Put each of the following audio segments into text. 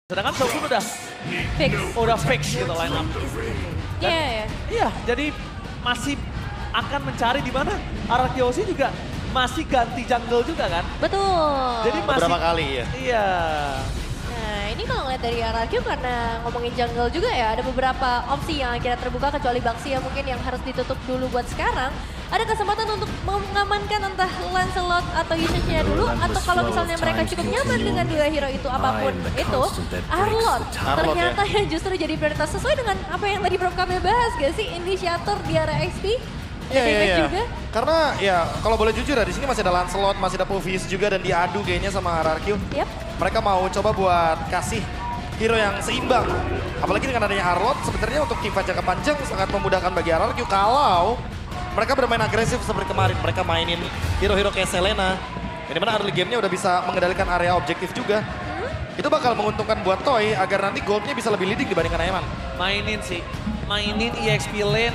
Sedangkan Shogun udah fix gitu line up. Iya. Iya, jadi masih akan mencari di mana Arakiosi juga masih ganti jungle juga kan. Betul. Jadi masih Beberapa kali ya. Iya. Nah ini kalau ngeliat dari RRQ karena ngomongin jungle juga ya, ada beberapa opsi yang akhirnya terbuka kecuali Baxi yang mungkin yang harus ditutup dulu buat sekarang. Ada kesempatan untuk mengamankan entah Lancelot atau Yusha dulu, atau kalau misalnya mereka cukup nyaman dengan dua hero itu apapun itu, Arlot ternyata yang justru jadi prioritas sesuai dengan apa yang tadi Prof Kamil bahas gak sih, inisiator di area XP. Iya. Juga. Karena ya kalau boleh jujur ya di sini masih ada Lancelot, masih ada Puvis juga dan diadu kayaknya sama RRQ. Yep. Mereka mau coba buat kasih hero yang seimbang. Apalagi dengan adanya Arlot sebenarnya untuk tim fight jangka panjang sangat memudahkan bagi RRQ kalau mereka bermain agresif seperti kemarin. Mereka mainin hero-hero kayak Selena. Yang dimana early game-nya udah bisa mengendalikan area objektif juga. Itu bakal menguntungkan buat Toy agar nanti goldnya bisa lebih leading dibandingkan Aiman. Mainin EXP lane,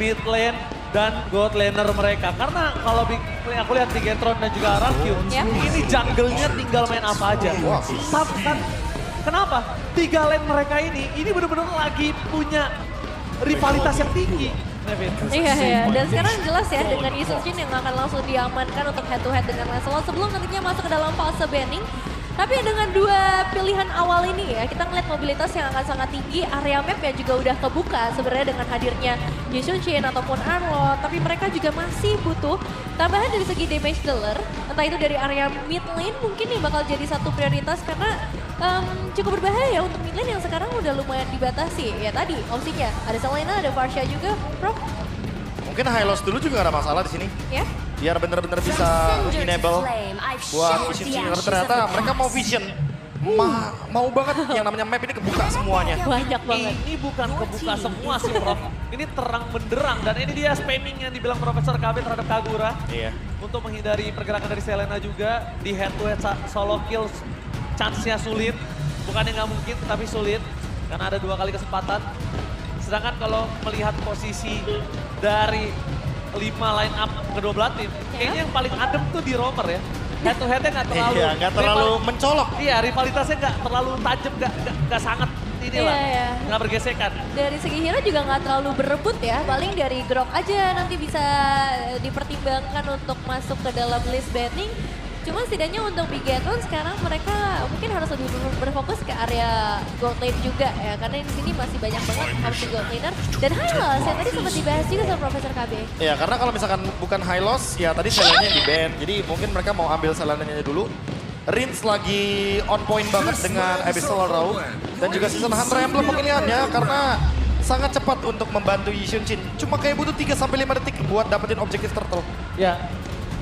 mid lane, dan gold laner mereka. Karena kalau aku lihat di Bigetron dan juga RRQ, ini jungle-nya tinggal main apa aja. Wah. Kan, kenapa? 3 lane mereka ini benar-benar lagi punya rivalitas yang tinggi. Nevin. Iya, dan sekarang jelas ya dengan Yushin yang akan langsung diamankan untuk head to head dengan Lancelot sebelum nantinya masuk ke dalam fase banning. Tapi dengan dua pilihan awal ini ya, kita ngeliat mobilitas yang akan sangat tinggi, area map yang juga udah kebuka sebenarnya dengan hadirnya Yushin ataupun Arlot. Tapi mereka juga masih butuh tambahan dari segi damage dealer, entah itu dari area mid lane mungkin nih bakal jadi satu prioritas karena cukup berbahaya untuk mid lane yang sekarang udah lumayan dibatasi. Ya tadi opsinya ada Selena, ada Varsha juga, Prof. Mungkin Hylos dulu juga gak ada masalah di sini. Ya. Biar bener-bener bisa enable buat Vision. Karena ternyata mereka mau Vision. Mau banget yang namanya map ini kebuka semuanya. Banyak banget. Ini bukan kebuka semua sih Prof. Ini terang benderang dan ini dia spamming yang dibilang Profesor KB terhadap Kagura. Iya. Untuk menghindari pergerakan dari Selena juga di head to head solo kill chance-nya sulit. Bukannya nggak mungkin tetapi sulit karena ada 2 kali kesempatan. Sedangkan kalau melihat posisi dari 5 line up kedua belah tim, kayaknya yang paling adem tuh di Romer ya. Head to headnya nggak terlalu, Iya, nggak terlalu mencolok. Iya, rivalitasnya nggak terlalu tajam, nggak sangat inilah, nggak bergesekan. Dari segi hero juga nggak terlalu berebut ya, paling dari Grok aja nanti bisa dipertimbangkan untuk masuk ke dalam list banning. Cuma setidaknya untuk Bigetron sekarang mereka mungkin harus lebih berfokus ke area gold lane juga ya, karena di sini masih banyak banget opsi gold laner. Dan Hylos yang tadi sempat dibahas juga sama Profesor KB. Iya, karena kalau misalkan bukan Hylos, ya tadi Selena di ban. Jadi mungkin mereka mau ambil Selena-nya dulu. Rins lagi on point banget dengan Abyssal Row. Dan juga Season Hunter Emblem pemilihannya karena sangat cepat untuk membantu Yushin. Cuma kayak butuh 3-5 detik buat dapetin objektif turtle. Ya,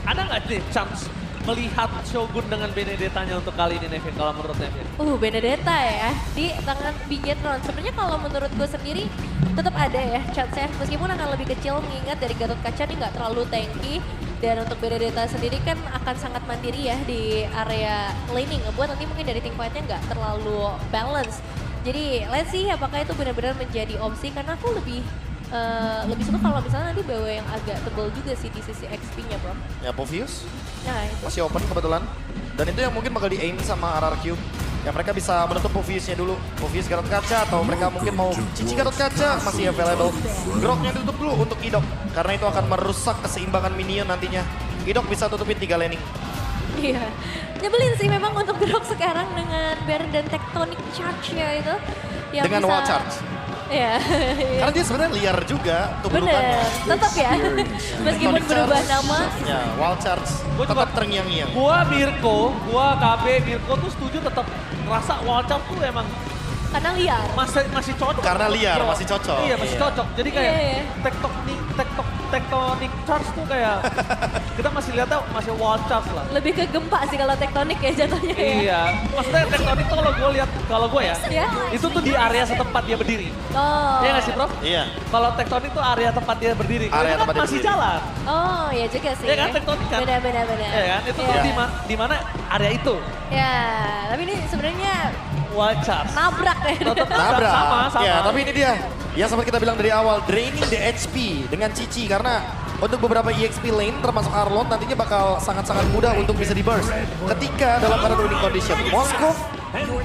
ada nggak nih chance melihat Shogun dengan Benedetta-nya untuk kali ini Nevin, kalau menurut Nevin? Benedetta ya, di tangan Bigetron. Sebenarnya kalau menurut gue sendiri tetap ada ya chance-nya, meskipun akan lebih kecil mengingat dari Gatot Kaca ini nggak terlalu tanky. Dan untuk Benedetta sendiri kan akan sangat mandiri ya di area laning, ngebuat nanti mungkin dari team fight-nya nggak terlalu balance. Jadi let's see apakah itu benar-benar menjadi opsi, karena aku lebih suka kalau misalnya nanti bawa yang agak tebal juga sih di sisi XP-nya, Bro. Ya, Puvius Nah, itu. masih open kebetulan. Dan itu yang mungkin bakal di-aim sama RRQ. Ya mereka bisa menutup Puvius-nya dulu. Puvius Gatot Kaca atau mereka mungkin mau Cici Gatot Kaca masih available. Groknya ditutup dulu untuk Idok. Karena itu akan merusak keseimbangan minion nantinya. Idok bisa tutupin 3 laning. Iya, nyebelin sih memang untuk Grok sekarang dengan Baron dan Tectonic Charge-nya itu. Yang Dengan bisa, wall charge. Iya. Karena dia sebenarnya liar juga tuh Bener, bentukannya. tetap ya. Meskipun Tectonic berubah charge. nama. Ya, wall charge. Gua Tetap juga- terngiang-ngiang. Gua KB, Mirko tuh setuju tetap ngerasa Walchart tuh emang Karena liar. masih cocok. Karena liar, Yo. masih cocok. Iya, masih Iya. cocok. Jadi kayak Iya. tectonic charge tuh kayak kita masih lihatnya masih Walchart lah. Lebih ke gempa sih kalau tektonik ya jatuhnya ya. Iya, maksudnya tectonic tuh kalau gue ya, Iya. itu tuh di area setempat dia berdiri. Oh. Iya nggak sih, Prof? Iya. Kalau tektonik tuh area tempat dia berdiri. Kalau Area ini kan tempat dia masih berdiri. jalan. Oh, ya juga sih. Iya kan, tektonik kan? Benar. Iya kan? Itu tuh Iya. di mana area itu? Ya, tapi ini sebenarnya Walchart. nabrak ya. Tetap Nabrak. sama. Ya, tapi ini dia. Yang sempat kita bilang dari awal, draining the HP dengan Cici. Karena untuk beberapa EXP lane termasuk Arlot nantinya bakal sangat-sangat mudah untuk bisa di burst. Ketika dalam keadaan winning condition. Moskov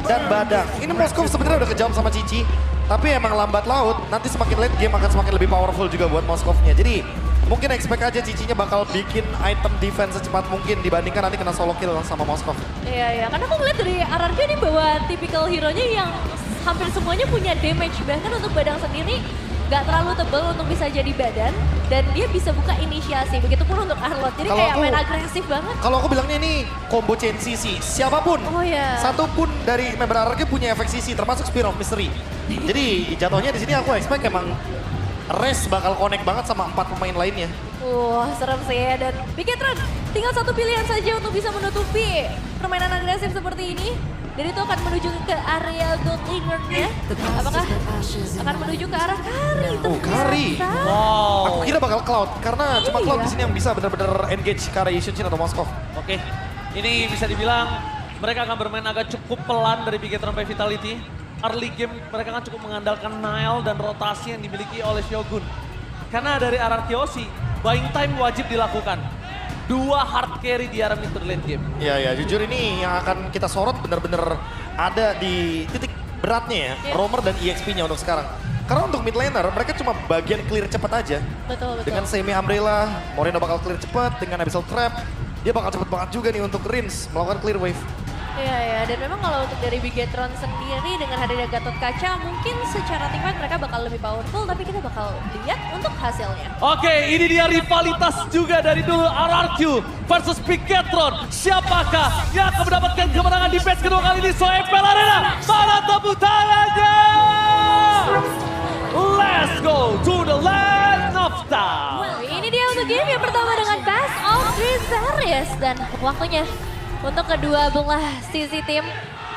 dan Badang. Ini Moskov sebenarnya udah kejam sama Cici, tapi emang lambat laut, nanti semakin late game akan semakin lebih powerful juga buat Moskovnya. Jadi mungkin expect aja Cicinya bakal bikin item defense secepat mungkin dibandingkan nanti kena solo kill sama Moskov. Iya, karena aku ngeliat dari RRQ ini bahwa tipikal hero-nya yang hampir semuanya punya damage. Bahkan untuk Badang sendiri nggak terlalu tebal untuk bisa jadi badan dan dia bisa buka inisiasi. Begitupun untuk Arlott, jadi Kalau kayak aku- main agresif banget. Kalau aku bilangnya ini combo chain CC, siapapun, Oh ya. satu pun dari member RRQ punya efek CC, termasuk Spear of Mystery. Jadi jatuhnya di sini aku expect emang Res bakal connect banget sama 4 pemain lainnya. Wah, serem sih ya. Dan Bigetron tinggal satu pilihan saja untuk bisa menutupi permainan agresif seperti ini. Dan itu akan menuju ke area gold leader-nya. Apakah akan menuju ke arah Kari? Oh, Kari. Wow. Aku kira bakal Cloud, karena cuma Cloud Iya. di sini yang bisa benar-benar engage ke arah Yushin atau Moskov. Oke, ini bisa dibilang mereka akan bermain agak cukup pelan dari Bigetron by Vitality. Early game mereka kan cukup mengandalkan Nile dan rotasi yang dimiliki oleh Shogun. Karena dari RRQOC, buying time wajib dilakukan. 2 hard carry di arah mid to late game. Ya, jujur ini yang akan kita sorot benar-benar ada di titik beratnya ya, Iya. Romer dan EXP-nya untuk sekarang. Karena untuk mid laner mereka cuma bagian clear cepat aja. Betul. Dengan semi umbrella, Moreno bakal clear cepat, dengan abyssal trap, dia bakal cepet banget juga nih untuk Rins melakukan clear wave. Iya, dan memang kalau untuk dari Bigetron sendiri dengan hadirnya Gatot Kaca, mungkin secara tim fight mereka bakal lebih powerful, tapi kita bakal lihat untuk hasilnya. Oke, ini dia rivalitas juga dari dulu RRQ versus Bigetron. Siapakah yang akan mendapatkan kemenangan di match kedua kali ini? Soepel Arena, mana tepuk tangannya? Let's go to the land of time. Ini dia untuk game yang pertama dengan Best of 3 series. Dan waktunya untuk kedua belah sisi tim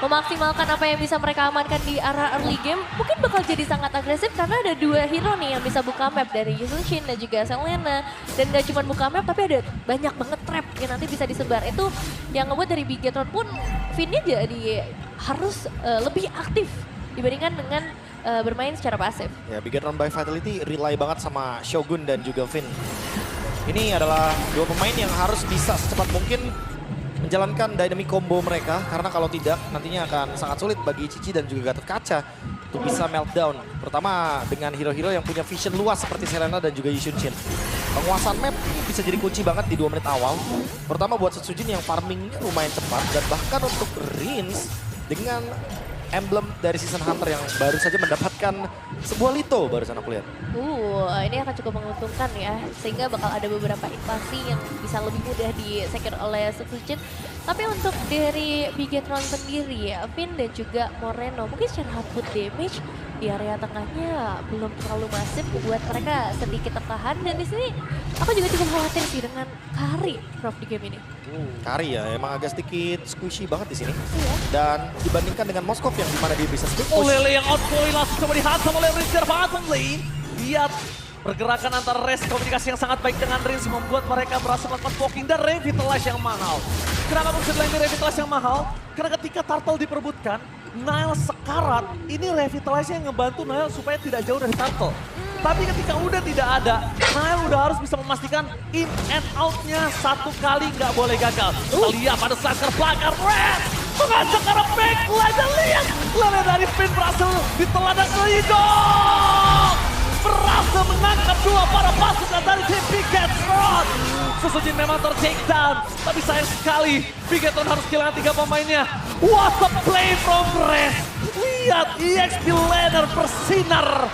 memaksimalkan apa yang bisa mereka amankan di arah early game. Mungkin bakal jadi sangat agresif karena ada 2 hero nih yang bisa buka map dari Yushin dan juga Selena. Dan gak cuma buka map tapi ada banyak banget trap yang nanti bisa disebar. Itu yang ngebuat dari Bigetron pun Vinnya jadi harus lebih aktif dibandingkan dengan bermain secara pasif. Ya, Bigetron by Vitality rely banget sama Shogun dan juga Vin. Ini adalah 2 pemain yang harus bisa secepat mungkin menjalankan dynamic combo mereka, karena kalau tidak nantinya akan sangat sulit bagi Cici dan juga Gatot Kaca untuk bisa meltdown. Pertama dengan hero-hero yang punya vision luas seperti Selena dan juga Yushin. Penguasaan map ini bisa jadi kunci banget di 2 menit awal. Pertama buat Setsujin yang farmingnya lumayan cepat, dan bahkan untuk Rins dengan emblem dari Season Hunter yang baru saja mendapatkan sebuah Lito barusan aku lihat. Ini akan cukup menguntungkan ya, sehingga bakal ada beberapa invasi yang bisa lebih mudah di-secure oleh Setsujin. Tapi untuk dari Bigetron sendiri, Vin dan juga Moreno, mungkin secara output damage di area tengahnya belum terlalu masif membuat mereka sedikit tertahan. Dan di sini aku juga cukup khawatir sih dengan Kari, Prof, di game ini. Kari ya, emang agak sedikit squishy banget di sini. Iya. Dan dibandingkan dengan Moskov yang dimana dia bisa split push. Olele yang outpoint langsung coba dihantam oleh Rins dari bottom lane. Lihat pergerakan antara Res, komunikasi yang sangat baik dengan Rins membuat mereka berhasil melakukan poking dan revitalize yang mahal. Kenapa bisa bilang ini revitalize yang mahal? Karena ketika Turtle diperebutkan, Nile sekarat, ini revitalize yang ngebantu Nile supaya tidak jauh dari Turtle. Tapi ketika udah tidak ada, Nile udah harus bisa memastikan in and out-nya satu kali nggak boleh gagal. Kita lihat pada saat belakang Red mengajak ke arah backline dan lihat lele dari Finn berhasil ditelan dan Lidong berhasil menangkap 2 para pasukan dari tim Bigetron. Setsujin memang ter-take down, tapi sayang sekali Bigetron harus kehilangan 3 pemainnya. What a play from Res. Lihat EXP laner bersinar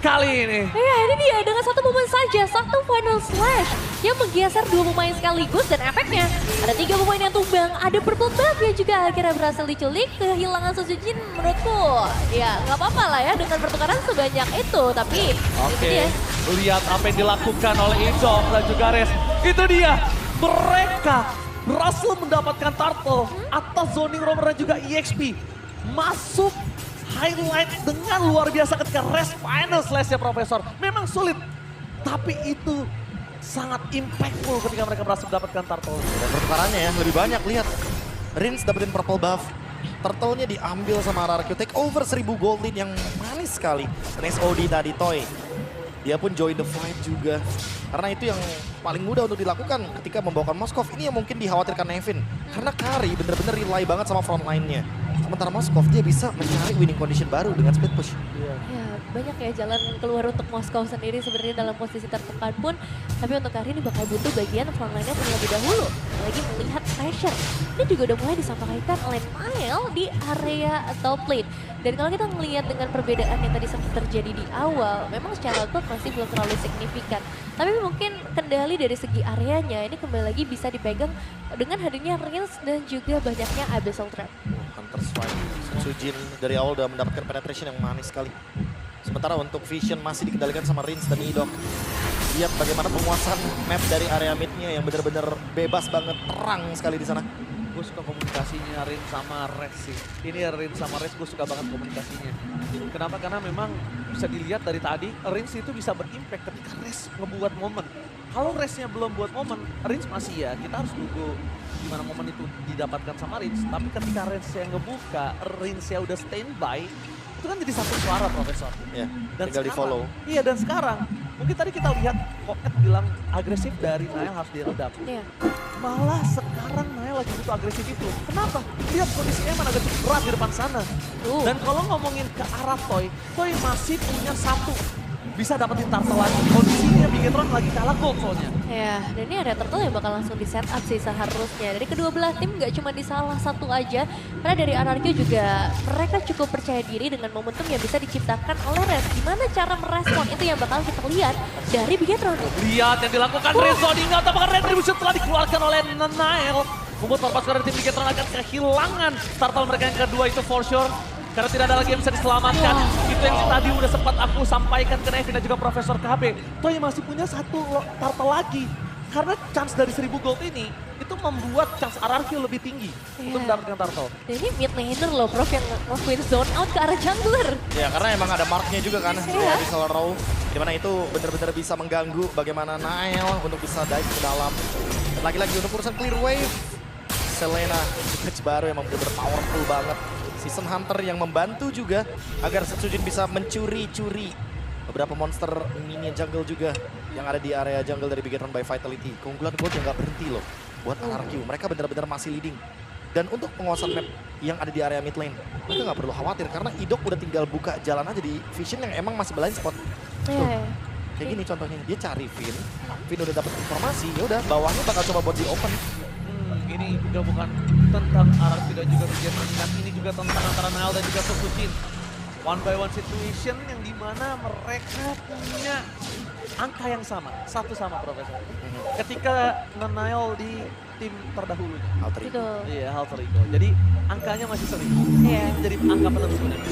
kali ini. Iya, ini dia dengan satu momen saja, satu final slash yang menggeser 2 pemain sekaligus dan efeknya ada 3 pemain yang tumbang, ada purple buff yang juga akhirnya berhasil diculik. Kehilangan Setsujin menurutku ya nggak apa-apa lah ya dengan pertukaran sebanyak itu, tapi itu Oke, dia. lihat apa yang dilakukan oleh Injok dan juga Res. Itu dia, mereka berhasil mendapatkan Turtle atas zoning Romer dan juga EXP. Masuk highlight dengan luar biasa ketika Res final slash ya Profesor. Memang sulit, tapi itu sangat impactful ketika mereka berhasil mendapatkan Turtle. Dan pertukarannya ya, lebih banyak. Lihat, Rins dapetin purple buff. Turtle-nya diambil sama RRQ. Take over 1000 gold lead yang manis sekali. Dan SOD tadi, Toy. Dia pun join the fight juga. Karena itu yang paling mudah untuk dilakukan ketika membawakan Moskov. Ini yang mungkin dikhawatirkan Nevin. Karena Kari bener-bener rely banget sama front line-nya. Sementara Moskov dia bisa mencari winning condition baru dengan split push. Ya, banyak ya jalan keluar untuk Moskow sendiri sebenarnya dalam posisi tertekan pun. Tapi untuk kali ini bakal butuh bagian frontline-nya terlebih dahulu. Lagi melihat pressure. Ini juga udah mulai disampaikan oleh Nile di area top lane. Dan kalau kita melihat dengan perbedaan yang tadi sempat terjadi di awal, memang secara gold masih belum terlalu signifikan. Tapi mungkin kendali dari segi areanya ini kembali lagi bisa dipegang dengan hadirnya Rins dan juga banyaknya Abyssal Trap. Hunter's Fight. Sujin dari awal udah mendapatkan penetration yang manis sekali. Sementara untuk Vision masih dikendalikan sama Rins dan Idok. Lihat bagaimana penguasaan map dari area midnya yang benar-benar bebas banget, terang sekali di sana. Gue suka komunikasinya Rin sama Res sih. Ini Rin sama Res gue suka banget komunikasinya. Kenapa? Karena memang bisa dilihat dari tadi Rins itu bisa berimpact ketika Res ngebuat momen. Kalau Resnya belum buat momen, Rins masih ya kita harus tunggu gimana momen itu didapatkan sama Rins. Tapi ketika Rins yang ngebuka, Rins ya udah standby, itu kan jadi satu suara Profesor. Ya, Dan tinggal di follow. Iya, dan sekarang mungkin tadi kita lihat Koet bilang agresif dari Nile harus diredam. Iya. Malah sekarang Nile lagi butuh agresif itu. Kenapa? Lihat kondisi Eman agak cukup berat di depan sana. Dan kalau ngomongin ke arah Toy, Toy masih punya satu. Bisa dapetin turtle lagi. Kondisinya Bigetron lagi kalah gold soalnya. Ya, dan ini ada turtle yang bakal langsung di setup sih seharusnya. Dari kedua belah tim nggak cuma di salah satu aja. Karena dari RRQ juga mereka cukup percaya diri dengan momentum yang bisa diciptakan oleh Res. Gimana cara merespon itu yang bakal kita lihat dari Bigetron. Lihat yang dilakukan Rizzo, diingat apakah retribution telah dikeluarkan oleh Nile. Membuat perpasukan dari tim Bigetron akan kehilangan turtle mereka yang kedua itu for sure. Karena tidak ada lagi yang bisa diselamatkan. Itu yang tadi udah sempat aku sampaikan ke Nevin dan juga Profesor KB. Toy masih punya satu turtle lagi. Karena chance dari 1000 gold ini, itu membuat chance RRQ lebih tinggi untuk mendapatkan turtle. Dan ini mid laner loh Prof yang ngelakuin zone out ke arah jungler. Ya karena emang ada marknya juga kan di Solar Row. Dimana itu benar-benar bisa mengganggu bagaimana Nile untuk bisa dive ke dalam. Dan lagi-lagi untuk urusan clear wave. Selena, patch baru yang benar-benar powerful banget. Season Hunter yang membantu juga agar Setsujin bisa mencuri-curi beberapa monster minion jungle juga yang ada di area jungle dari Bigetron by Vitality. Keunggulan gold yang gak berhenti loh buat RRQ. Mereka benar-benar masih leading. Dan untuk penguasaan map yang ada di area mid lane, mereka gak perlu khawatir karena Idok udah tinggal buka jalan aja di Vision yang emang masih blind spot. Tuh, kayak gini contohnya, dia cari Vin udah dapat informasi, ya udah bawahnya bakal coba buat di open. Ini juga bukan tentang RRQ dan juga Bigetron, dan ini juga tentang antara Nile dan juga Setsujin. One by one situation yang dimana mereka punya angka yang sama, satu sama Profesor. Ketika Nile di tim terdahulunya. Alter Ego. Iya, Alter Ego. Jadi angkanya masih sering. Iya. Ini menjadi angka penentu sebenarnya.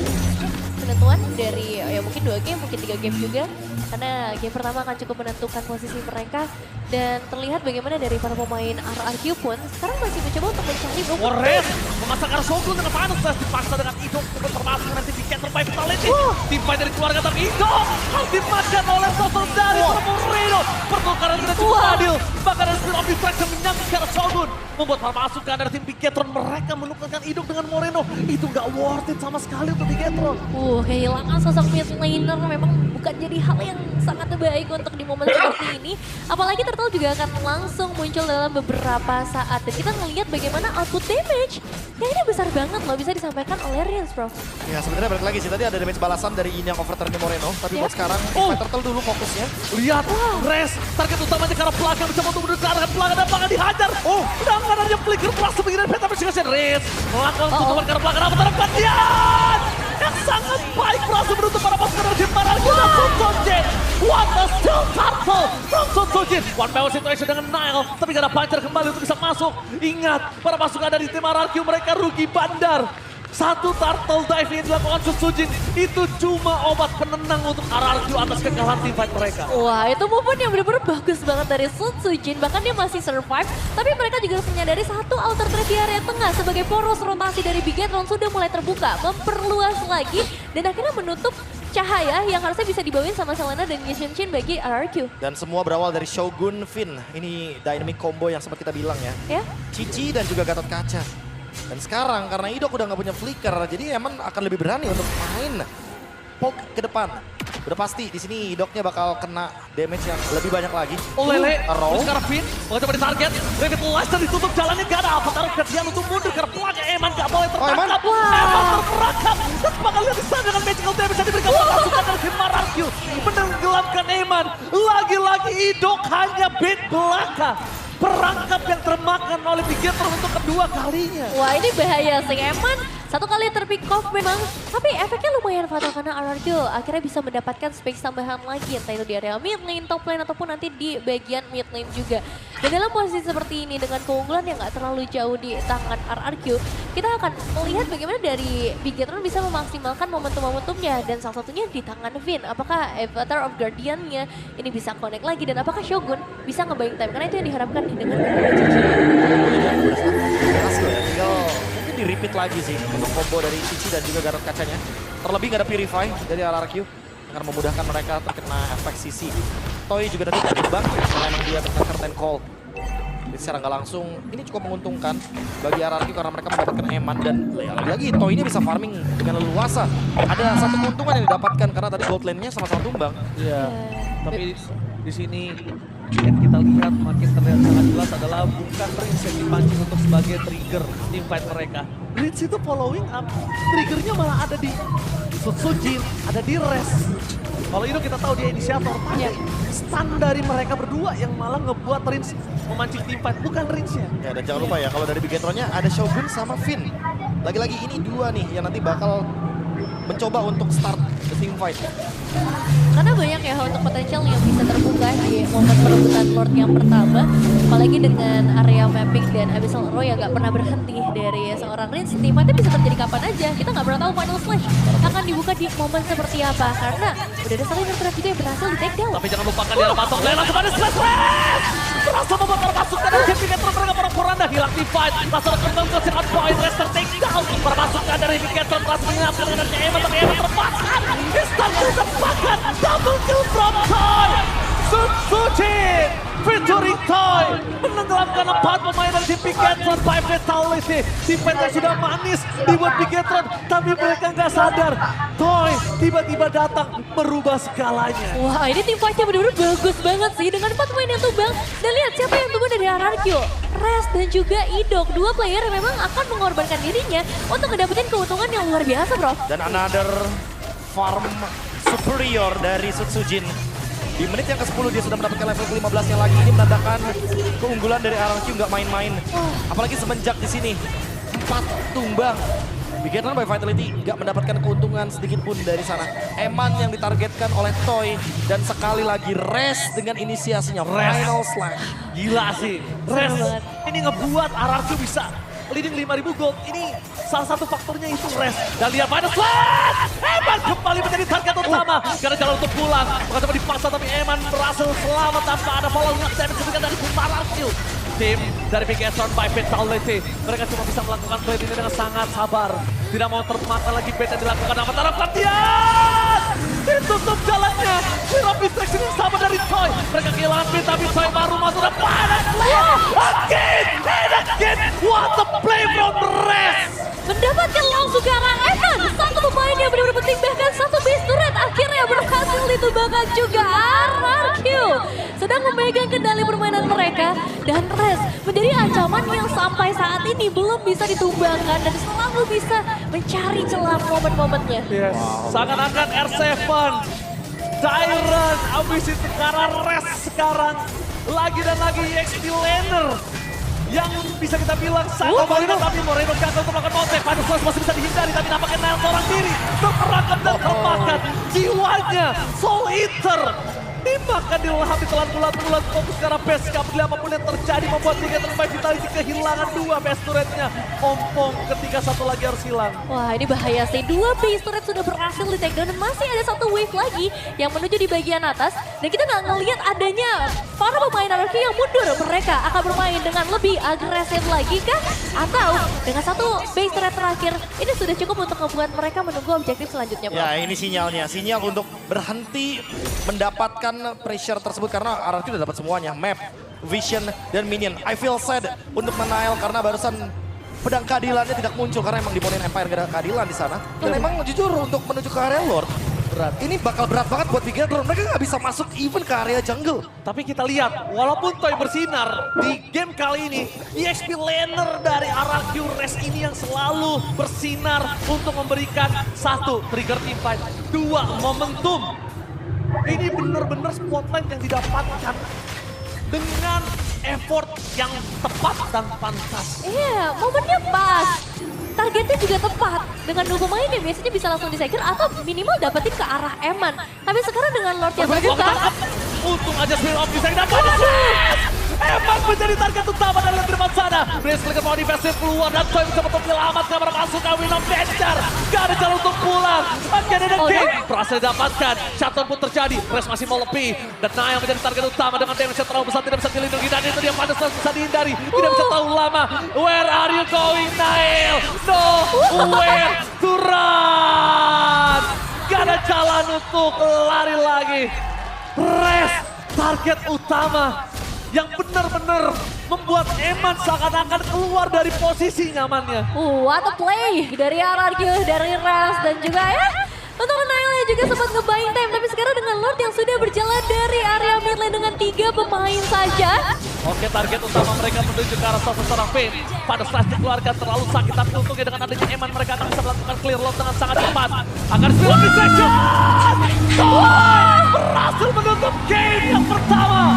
Penentuan dari ya mungkin 2 game, mungkin 3 game juga. Karena game pertama akan cukup menentukan posisi mereka. Dan terlihat bagaimana dari para pemain RRQ pun sekarang masih mencoba untuk mencari Warren memasangkan Shogun dengan panas dipaksa dengan Idok untuk termasuk nanti di counter by Vitality. Timpai dari keluarga tapi Idok dimakan oleh sosok dari Moreno. Pertukaran tidak cukup adil. Bahkan ada split of distraction menyangkut ke arah Shogun. Membuat para pasukan dari tim Bigetron mereka menukarkan Idok dengan Moreno. Itu nggak worth it sama sekali untuk Bigetron. Kehilangan sosok mid laner memang bukan jadi hal yang sangat baik untuk di momen seperti ini. Apalagi Turtle juga akan langsung muncul dalam beberapa saat. Dan kita melihat bagaimana output damage yang ini besar banget loh bisa disampaikan oleh Rins, Prof. Ya sebenarnya balik lagi sih, tadi ada damage balasan dari Yin yang overturn Moreno. Tapi buat sekarang, Turtle dulu fokusnya. Lihat, Res, target utamanya ke arah belakang, bisa untuk menuju ke arah belakang dan belakang dihajar. Sedangkan ada flicker plus sebegini peta persikasi Res. Melakukan tutupan ke arah belakang, apa terdapat Dian! Yang sangat baik berhasil menutup para pasukan dari tim RRQ dan Sojin. What a still Turtle from Sojin. One by one situation dengan Nile, tapi gak ada puncher kembali untuk bisa masuk. Ingat, para pasukan dari tim RRQ mereka rugi bandar. Satu turtle dive yang dilakukan Setsujin itu cuma obat penenang untuk RRQ atas kekalahan tim fight mereka. Wah, itu movement yang benar-benar bagus banget dari Setsujin. Bahkan dia masih survive, tapi mereka juga harus menyadari satu alternatif di area tengah sebagai poros rotasi dari Bigetron sudah mulai terbuka, memperluas lagi dan akhirnya menutup cahaya yang harusnya bisa dibawain sama Selena dan Yishin bagi RRQ. Dan semua berawal dari Shogun Finn. Ini dynamic combo yang sempat kita bilang ya. Cici dan juga Gatot Kaca. Dan sekarang karena Idok udah nggak punya flicker, jadi Eman akan lebih berani untuk main poke ke depan. Udah pasti di sini Idoknya bakal kena damage yang lebih banyak lagi. Oh lele, Arrow. sekarang Finn, mau coba di target. Revitalize dan ditutup jalannya, gak ada apa. Taruh kerjaan untuk mundur karena pelangnya Eman gak boleh Eman? tertangkap. Eman terperangkap. Dan bakal lihat di sana dengan magical damage yang diberikan pasukan dari tim Mararkyu. Menenggelamkan Eman. Lagi-lagi Idok hanya bait belaka. Perangkap yang termakan oleh Bigetron untuk kedua kalinya. Wah ini bahaya sih Eman. Satu kali terpick off memang, tapi efeknya lumayan fatal karena RRQ akhirnya bisa mendapatkan space tambahan lagi, entah itu di area mid lane, top lane, ataupun nanti di bagian mid lane juga. Dan dalam posisi seperti ini dengan keunggulan yang gak terlalu jauh di tangan RRQ, kita akan melihat bagaimana dari Bigetron bisa memaksimalkan momentum-momentumnya, dan salah satunya di tangan Vin. Apakah Avatar of Guardian-nya ini bisa connect lagi, dan apakah Shogun bisa nge-buying time, karena itu yang diharapkan nih dengan Berhasil ya, tinggal mungkin di-repeat lagi sih untuk combo dari Cici dan juga Garot kacanya. Terlebih gak ada Purify dari RRQ yang akan memudahkan mereka terkena efek sisi. Toy juga nanti tak dibang, karena dia kena curtain call. Jadi secara nggak langsung, ini cukup menguntungkan bagi RRQ karena mereka mendapatkan Eman dan lagi-lagi Toy ini bisa farming dengan leluasa. Ada satu keuntungan yang didapatkan karena tadi gold lane-nya sama-sama tumbang. Iya, tapi di sini yang kita lihat makin terlihat sangat jelas adalah bukan Prince yang dipancing untuk sebagai trigger team fight mereka. Prince itu following up, triggernya malah ada di Sutsujin, ada di Res. Kalau itu kita tahu dia inisiator, tapi stun dari mereka berdua yang malah ngebuat Prince memancing team fight, bukan Prince-nya. Ya dan jangan lupa ya kalau dari Bigetronnya ada Shogun sama Finn. Lagi-lagi ini dua nih yang nanti bakal mencoba untuk start the team fight. Karena banyak ya untuk potensial yang bisa terbuka di momen perebutan Lord yang pertama. Apalagi dengan area mapping dan Abyssal Row yang gak pernah berhenti dari seorang Rince. Team fight bisa terjadi kapan aja. Kita gak pernah tahu Final Slash akan dibuka di momen seperti apa. Karena udah ada saling internet juga yang berhasil di take down. Tapi jangan lupakan dia patok Lela kepada Slash Res! Berhasil membuat pasukan dari tim Bigetron mereka poranda hilang team fight. Langsung kembang ke second point, Res take down. Permasukan dari Bigetron langsung mengingatkan dengan Eman, tapi Eman terpaksa. Instan terpaksa. Double kill from Toy! Sutsujin featuring Toy menenggelamkan 4 pemain dari tim Bigetron by Fatality. Tim fight yang sudah manis dibuat Bigetron, tapi mereka nggak sadar Toy tiba-tiba datang merubah segalanya. Wah ini tim fightnya benar-benar bagus banget sih dengan 4 pemain yang tumbang. Dan lihat siapa yang tumbang dari RRQ. Res dan juga Idok, dua player yang memang akan mengorbankan dirinya untuk mendapatkan keuntungan yang luar biasa bro. Dan another farm superior dari Sutsujin. Di menit yang ke-10 dia sudah mendapatkan level ke-15 yang lagi. Ini menandakan keunggulan dari RRQ nggak main-main. Apalagi semenjak di sini 4 tumbang. Bigetron by Vitality nggak mendapatkan keuntungan sedikit pun dari sana. Eman yang ditargetkan oleh Toy dan sekali lagi Res dengan inisiasinya Final Slash. Gila sih, Res ini ngebuat RRQ bisa leading 5.000 gold. Ini salah satu faktornya itu Res. Dan lihat Final Slash! Eman kembali menjadi target utama. Karena jalan untuk pulang. Bukan cuma dipaksa tapi Eman berhasil selamat tanpa ada following up damage ketika dari RRQ. Tim dari Bigetron by Fatality. Mereka cuma bisa melakukan play ini dengan sangat sabar. Tidak mau termakan lagi bait yang dilakukan sama taraf Latihan. Ditutup jalannya. Zero distraction yang sama dari Toy. Mereka kehilangan bait tapi Toy baru masuk dan panas. Again! And again! What a play from Res! Mendapatkan langsung ke arah Eman. Satu pemain yang benar-benar penting, bahkan satu base turret akhirnya berhasil ditumbangkan juga. RRQ sedang memegang kendali permainan mereka. Dan Res menjadi ancaman yang sampai saat ini belum bisa ditumbangkan dan selalu bisa mencari celah momen-momennya. Yes. Seakan-akan R7, Tyrant, abis itu karena Res sekarang lagi dan lagi EXP laner yang bisa kita bilang sangat dominan, tapi Moreno gagal untuk melakukan motif. Final Slash masih bisa dihindari, tapi nampaknya Nile seorang diri terperangkap dan termakan jiwanya. Soul Eater dimakan dilahap ditelan bulat-bulat, fokus ke arah base camp. Apapun yang terjadi membuat Bigetron by Vitality kehilangan 2 base turretnya. Ompong ketika satu lagi harus hilang. Wah ini bahaya sih, 2 base turret sudah berhasil di take down dan masih ada satu wave lagi yang menuju di bagian atas. Dan kita nggak ngelihat adanya para pemain RRQ yang mundur. Mereka akan bermain dengan lebih agresif lagi kah? Atau dengan satu base turret terakhir, ini sudah cukup untuk membuat mereka menunggu objektif selanjutnya bro. Ya ini sinyalnya, sinyal untuk berhenti mendapatkan pressure tersebut karena RRQ udah dapat semuanya, map, vision, dan minion. I feel sad untuk Nile karena barusan pedang keadilannya tidak muncul karena emang di Monin Empire gak ada keadilan di sana. Dan emang jujur untuk menuju ke area Lord, berat. Ini bakal berat banget buat Big Hero. Mereka nggak bisa masuk even ke area jungle. Tapi kita lihat, walaupun Toy bersinar di game kali ini, EXP laner dari RRQ Res ini yang selalu bersinar untuk memberikan satu, trigger teamfight, dua, momentum. Ini benar-benar spotlight yang didapatkan dengan effort yang tepat dan pantas. Iya, momennya pas. Targetnya juga tepat. Dengan dua pemain yang biasanya bisa langsung disegel atau minimal dapetin ke arah Eman. Tapi sekarang dengan Lord yang terbuka. Untung aja Spirit of bisa dapat. Eman menjadi target utama dalam depan sana. Blaze Flicker mau defensif keluar dan Toy bisa menyelamatkan bermasukkan Win of Danger. Gak ada jalan untuk pulang. Akhirnya ada King. Berhasil didapatkan. Shutdown pun terjadi. Res masih mau lebih. Dan Nail menjadi target utama dengan damage yang terlalu besar. Tidak bisa dilindungi. Dan itu dia panas bisa dihindari. Tidak bisa terlalu lama. Where are you going Nail? Nowhere to run. Gak ada jalan untuk lari lagi. Res target utama yang benar-benar membuat Eman seakan-akan keluar dari posisi nyamannya. What a play dari RRQ, dari Ras dan juga ya untuk Nail yang juga sempat ngebind time. Tapi sekarang dengan Lord yang sudah berjalan dari area mid lane dengan 3 pemain saja. Oke, target utama mereka menuju ke arah sosok seorang Finn. Pada slash dikeluarkan terlalu sakit, tapi untungnya dengan adanya Eman mereka akan bisa melakukan clear load dengan sangat cepat. Akan spill distraction! Toy berhasil menutup game yang pertama.